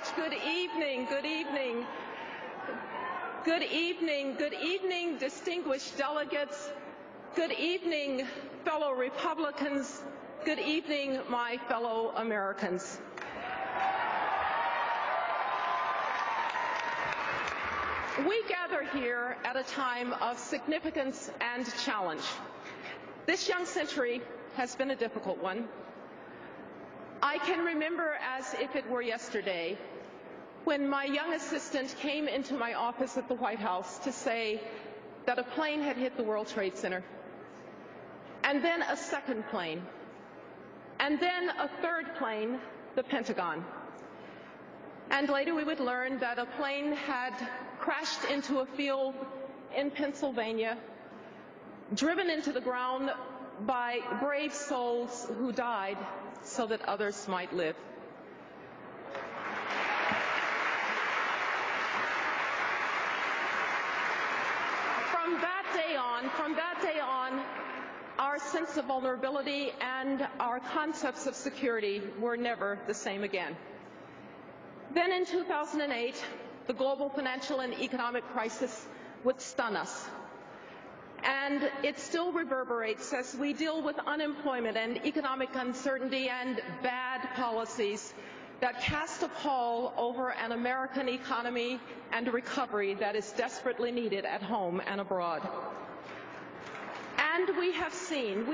much. Good evening, good evening. Good evening, good evening, distinguished delegates. Good evening, fellow Republicans. Good evening, my fellow Americans. We gather here at a time of significance and challenge. This young century has been a difficult one. I can remember as if it were yesterday when my young assistant came into my office at the White House to say that a plane had hit the World Trade Center, and then a second plane, and then a third plane, the Pentagon. And later we would learn that a plane had crashed into a field in Pennsylvania, driven into the ground by brave souls who died so that others might live. From that day on, our sense of vulnerability and our concepts of security were never the same again. Then in 2008, the global financial and economic crisis would stun us. And it still reverberates as we deal with unemployment and economic uncertainty and bad policies that cast a pall over an American economy and a recovery that is desperately needed at home and abroad. And we have seen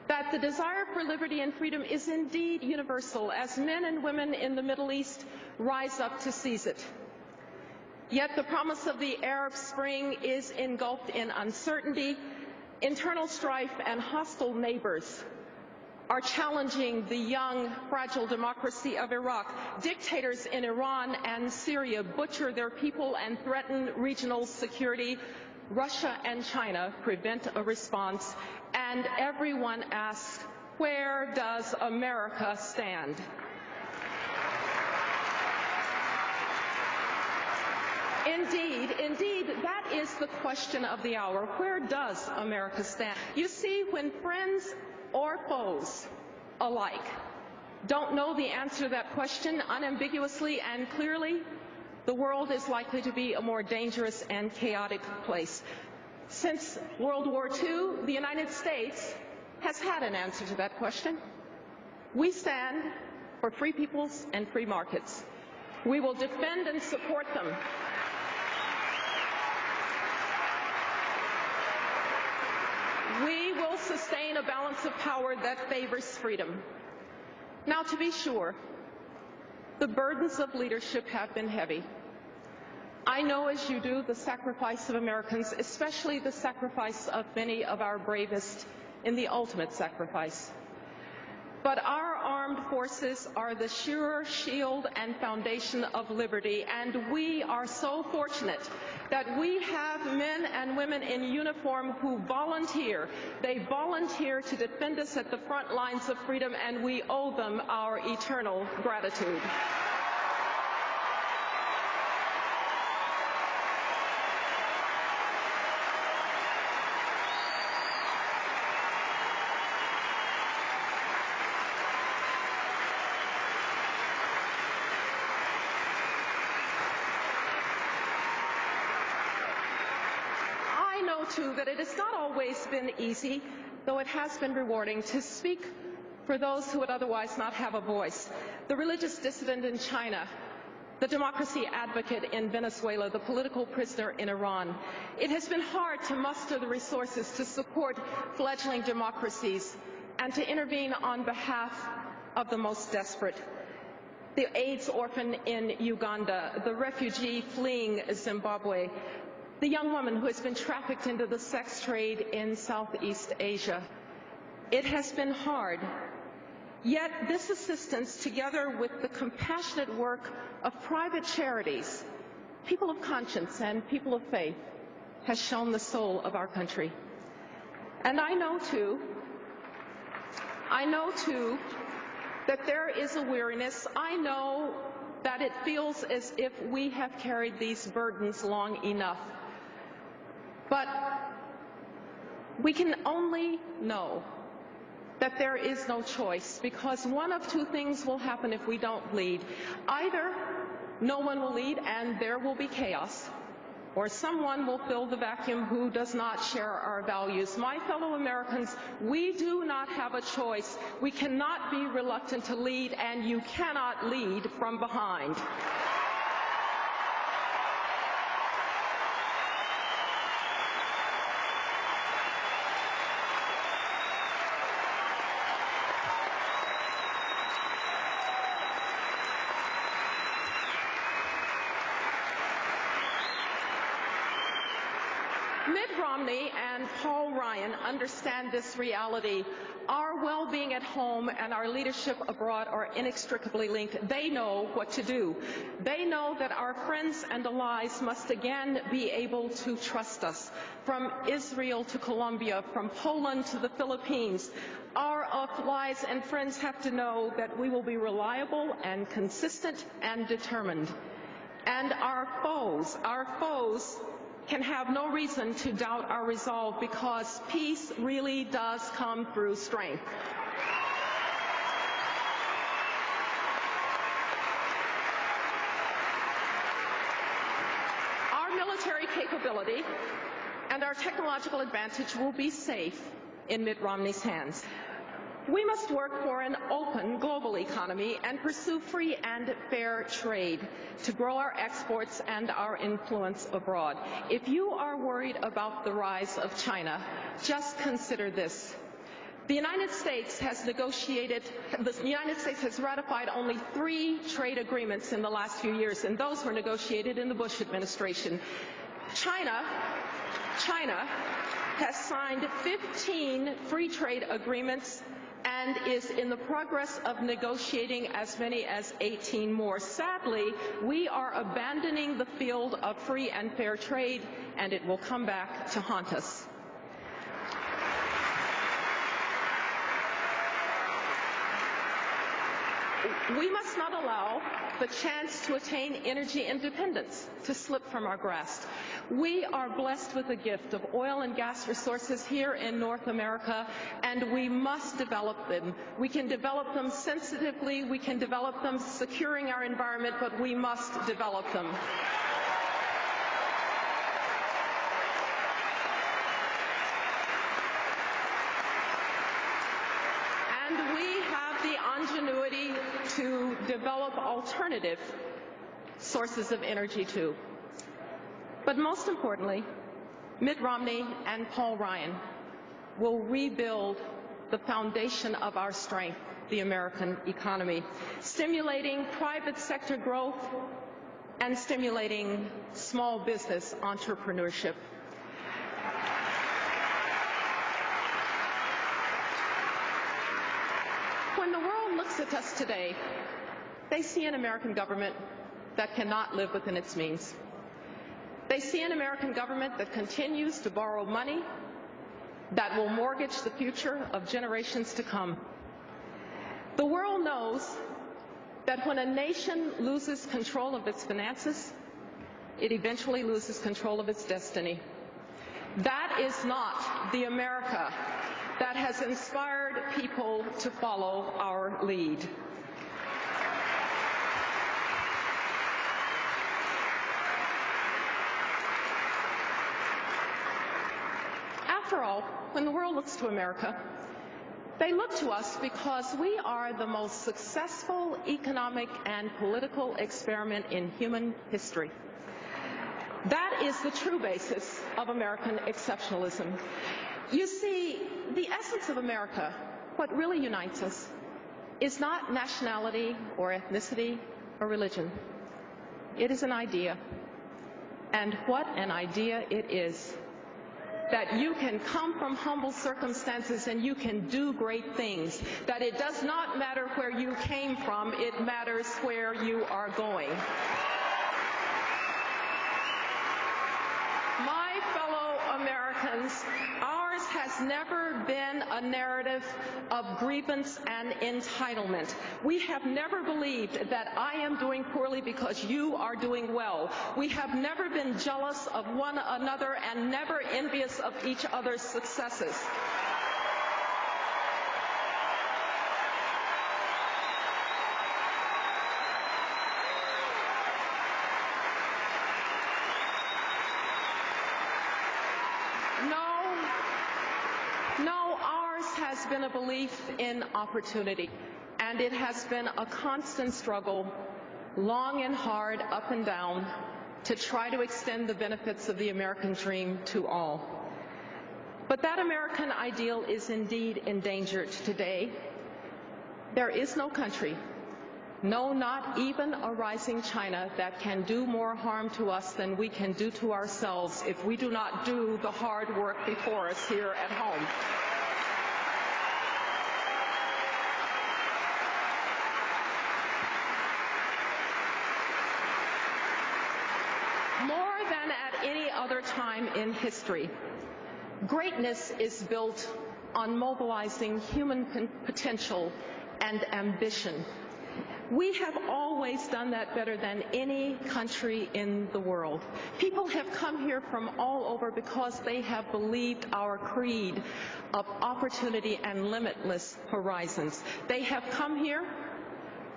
that the desire for liberty and freedom is indeed universal as men and women in the Middle East rise up to seize it. Yet the promise of the Arab Spring is engulfed in uncertainty. Internal strife and hostile neighbors are challenging the young, fragile democracy of Iraq. Dictators in Iran and Syria butcher their people and threaten regional security. Russia and China prevent a response. And everyone asks, where does America stand? Indeed, that is the question of the hour. Where does America stand? You see, when friends or foes alike don't know the answer to that question unambiguously and clearly, the world is likely to be a more dangerous and chaotic place. Since World War II, the United States has had an answer to that question. We stand for free peoples and free markets. We will defend and support them. We will sustain a balance of power that favors freedom. Now, to be sure, the burdens of leadership have been heavy. I know, as you do, the sacrifice of Americans, especially the sacrifice of many of our bravest in the ultimate sacrifice. But our armed forces are the sure shield and foundation of liberty, and we are so fortunate that we have men and women in uniform who volunteer. They volunteer to defend us at the front lines of freedom, and we owe them our eternal gratitude. Too, that it has not always been easy, though it has been rewarding, to speak for those who would otherwise not have a voice. The religious dissident in China, the democracy advocate in Venezuela, the political prisoner in Iran. It has been hard to muster the resources to support fledgling democracies and to intervene on behalf of the most desperate. The AIDS orphan in Uganda, the refugee fleeing Zimbabwe, the young woman who has been trafficked into the sex trade in Southeast Asia. It has been hard. Yet this assistance, together with the compassionate work of private charities, people of conscience and people of faith, has shown the soul of our country. And I know too, that there is a weariness. I know that it feels as if we have carried these burdens long enough. But we can only know that there is no choice, because one of two things will happen if we don't lead. Either no one will lead and there will be chaos, or someone will fill the vacuum who does not share our values. My fellow Americans, we do not have a choice. We cannot be reluctant to lead, and you cannot lead from behind. Mitt Romney and Paul Ryan understand this reality. Our well-being at home and our leadership abroad are inextricably linked. They know what to do. They know that our friends and allies must again be able to trust us. From Israel to Colombia, from Poland to the Philippines, our allies and friends have to know that we will be reliable and consistent and determined. And our foes can have no reason to doubt our resolve, because peace really does come through strength. Our military capability and our technological advantage will be safe in Mitt Romney's hands. We must work for an open global economy and pursue free and fair trade to grow our exports and our influence abroad. If you are worried about the rise of China, just consider this. The United States has ratified only 3 trade agreements in the last few years, and those were negotiated in the Bush administration. China has signed 15 free trade agreements and is in the progress of negotiating as many as 18 more. Sadly, we are abandoning the field of free and fair trade, and it will come back to haunt us. We must not allow the chance to attain energy independence to slip from our grasp. We are blessed with the gift of oil and gas resources here in North America, and we must develop them. We can develop them sensitively, we can develop them securing our environment, but we must develop them. And we have the ingenuity to develop alternative sources of energy too. But most importantly, Mitt Romney and Paul Ryan will rebuild the foundation of our strength, the American economy, stimulating private sector growth and stimulating small business entrepreneurship. When the world looks at us today, they see an American government that cannot live within its means. They see an American government that continues to borrow money that will mortgage the future of generations to come. The world knows that when a nation loses control of its finances, it eventually loses control of its destiny. That is not the America that has inspired people to follow our lead. After all, when the world looks to America, they look to us because we are the most successful economic and political experiment in human history. That is the true basis of American exceptionalism. You see, the essence of America, what really unites us, is not nationality or ethnicity or religion. It is an idea. And what an idea it is. That you can come from humble circumstances and you can do great things. That it does not matter where you came from, it matters where you are going. My fellow Americans, ours has never been a narrative of grievance and entitlement. We have never believed that I am doing poorly because you are doing well. We have never been jealous of one another and never envious of each other's successes. has been a belief in opportunity, and it has been a constant struggle, long and hard, up and down, to try to extend the benefits of the American dream to all. But that American ideal is indeed endangered today. There is no country, no, not even a rising China, that can do more harm to us than we can do to ourselves if we do not do the hard work before us here at home. More than at any other time in history, greatness is built on mobilizing human potential and ambition. We have always done that better than any country in the world. People have come here from all over because they have believed our creed of opportunity and limitless horizons. They have come here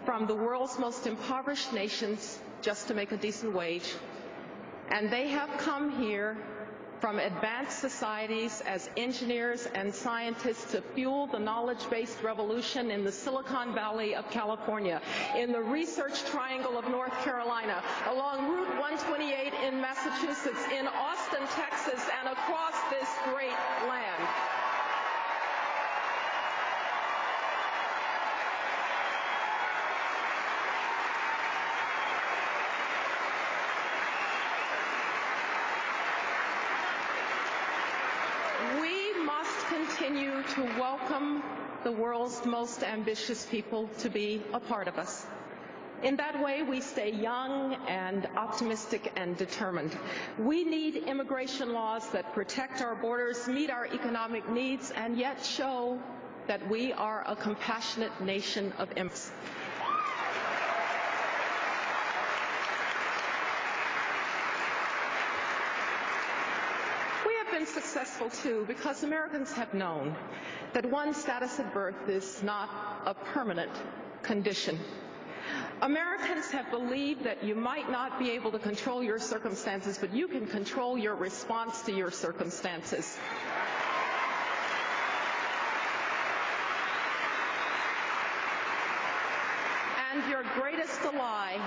from the world's most impoverished nations just to make a decent wage, and they have come here from advanced societies as engineers and scientists to fuel the knowledge-based revolution in the Silicon Valley of California, in the Research Triangle of North Carolina, along Route 128 in Massachusetts, in Austin, Texas, and across this great land. Continue to welcome the world's most ambitious people to be a part of us. In that way, we stay young and optimistic and determined. We need immigration laws that protect our borders, meet our economic needs, and yet show that we are a compassionate nation of immigrants. Been successful too because Americans have known that one's status at birth is not a permanent condition. Americans have believed that you might not be able to control your circumstances, but you can control your response to your circumstances. And your greatest ally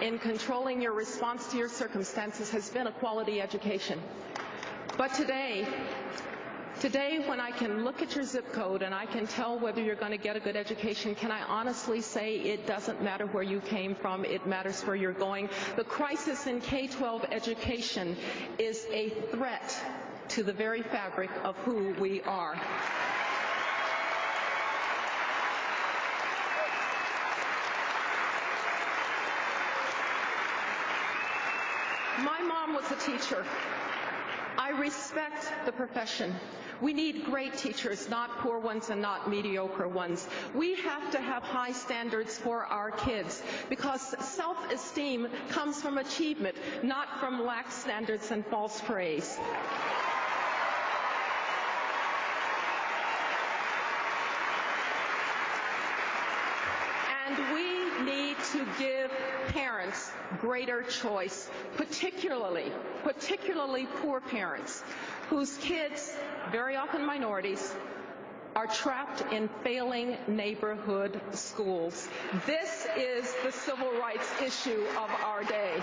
in controlling your response to your circumstances has been a quality education. But today, when I can look at your zip code and I can tell whether you're going to get a good education, can I honestly say it doesn't matter where you came from, it matters where you're going? The crisis in K-12 education is a threat to the very fabric of who we are. My mom was a teacher. I respect the profession. We need great teachers, not poor ones and not mediocre ones. We have to have high standards for our kids because self-esteem comes from achievement, not from lax standards and false praise. And we need to give parents greater choice, particularly poor parents whose kids, very often minorities, are trapped in failing neighborhood schools. This is the civil rights issue of our day.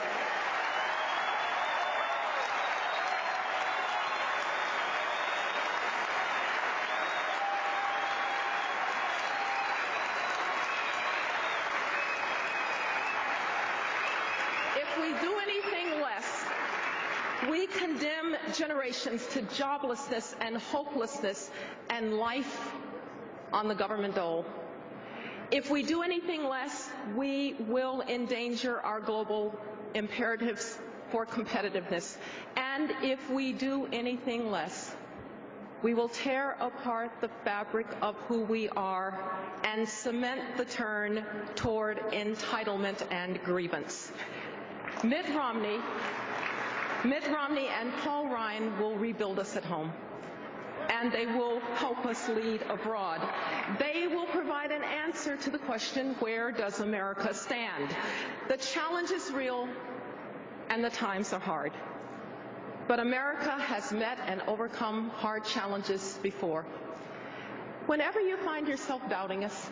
We condemn generations to joblessness and hopelessness and life on the government dole. If we do anything less, we will endanger our global imperatives for competitiveness. And if we do anything less, we will tear apart the fabric of who we are and cement the turn toward entitlement and grievance. Mitt Romney and Paul Ryan will rebuild us at home, and they will help us lead abroad. They will provide an answer to the question, where does America stand? The challenge is real, and the times are hard. But America has met and overcome hard challenges before. Whenever you find yourself doubting us,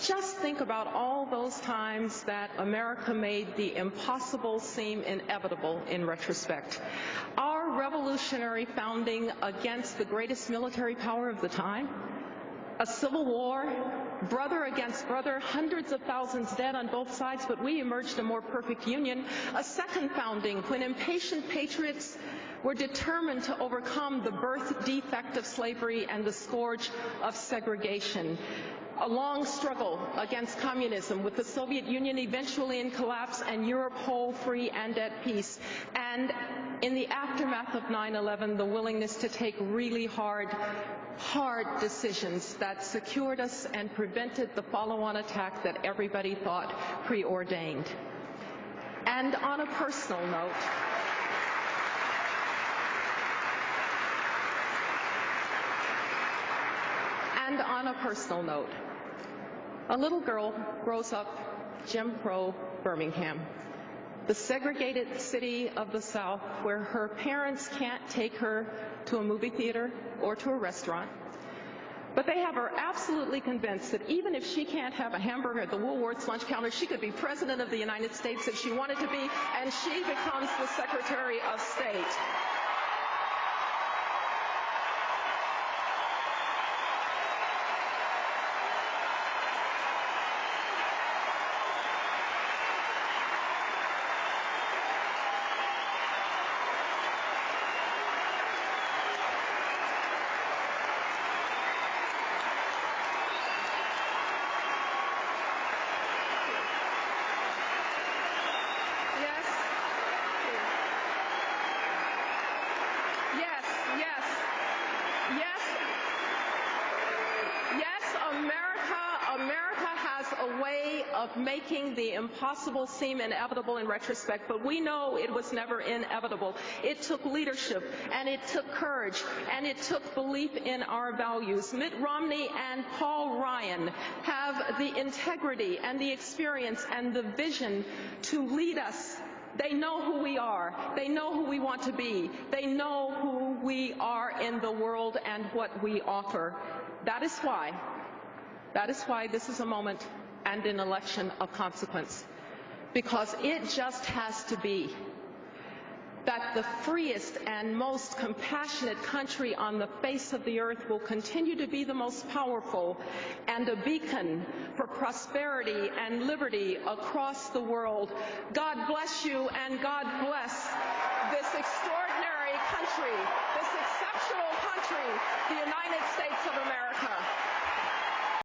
just think about all those times that America made the impossible seem inevitable in retrospect. Our revolutionary founding against the greatest military power of the time, a civil war, brother against brother, hundreds of thousands dead on both sides, but we emerged a more perfect union. A second founding when impatient patriots were determined to overcome the birth defect of slavery and the scourge of segregation. A long struggle against communism with the Soviet Union eventually in collapse and Europe whole, free, and at peace. And in the aftermath of 9/11, the willingness to take really hard decisions that secured us and prevented the follow-on attack that everybody thought preordained. And on a personal note, a little girl grows up Jim Crow Birmingham, the segregated city of the South where her parents can't take her to a movie theater or to a restaurant. But they have her absolutely convinced that even if she can't have a hamburger at the Woolworth's lunch counter, she could be President of the United States if she wanted to be, and she becomes the Secretary of State. Making the impossible seem inevitable in retrospect, but we know it was never inevitable. It took leadership, and it took courage, and it took belief in our values. Mitt Romney and Paul Ryan have the integrity and the experience and the vision to lead us. They know who we are. They know who we want to be. They know who we are in the world and what we offer. That is why this is a moment and an election of consequence, because it just has to be that the freest and most compassionate country on the face of the earth will continue to be the most powerful and a beacon for prosperity and liberty across the world. God bless you, and God bless this extraordinary country, this exceptional country, the United States of America.